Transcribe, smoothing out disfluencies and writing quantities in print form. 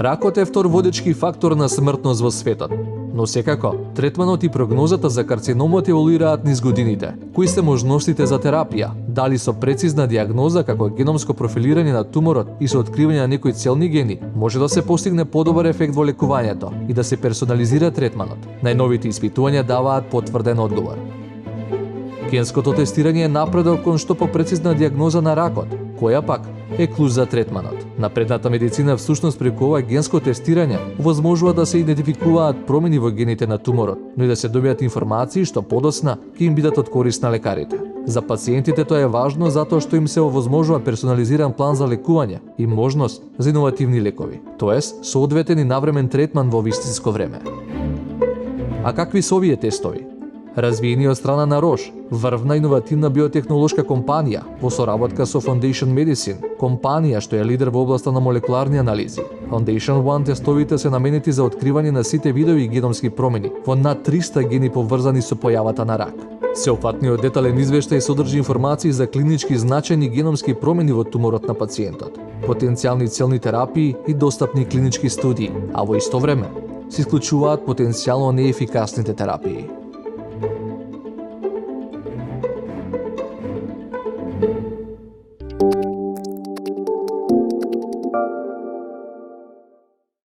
Ракот е втор водечки фактор на смртност во светот. Но секако, третманот и прогнозата за карциномот еволуираат низ годините. Кои се можностите за терапија? Дали со прецизна диагноза како геномско профилирање на туморот и со откривање на некои целни гени, може да се постигне подобар ефект во лекувањето и да се персонализира третманот? Најновите испитувања даваат потврден одговор. Генското тестирање е напредок кон што попрецизна диагноза на ракот, која пак е клуч за третманот. Напредната медицина всушност преку ова генско тестирање овозможува да се идентификуваат промени во гените на туморот, но и да се добијат информации што подоцна ќе им бидат од корист на лекарите. За пациентите тоа е важно затоа што им се овозможува персонализиран план за лекување и можност за иновативни лекови, тоест соодветен и навремен третман во вистинско време. А какви се овие тестови? Развиени од страна на Рош, врвна иновативна биотехнолошка компанија во соработка со Foundation Medicine, компанија што е лидер во областа на молекуларни анализи. Foundation One тестовите се наменети за откривање на сите видови геномски промени во над 300 гени поврзани со појавата на рак. Сеопфатниот детален извештај содржи информации за клинички значајни геномски промени во туморот на пациентот, потенцијални целни терапии и достапни клинички студии, а во исто време се исклучуваат потенцијално неефикасните терапии.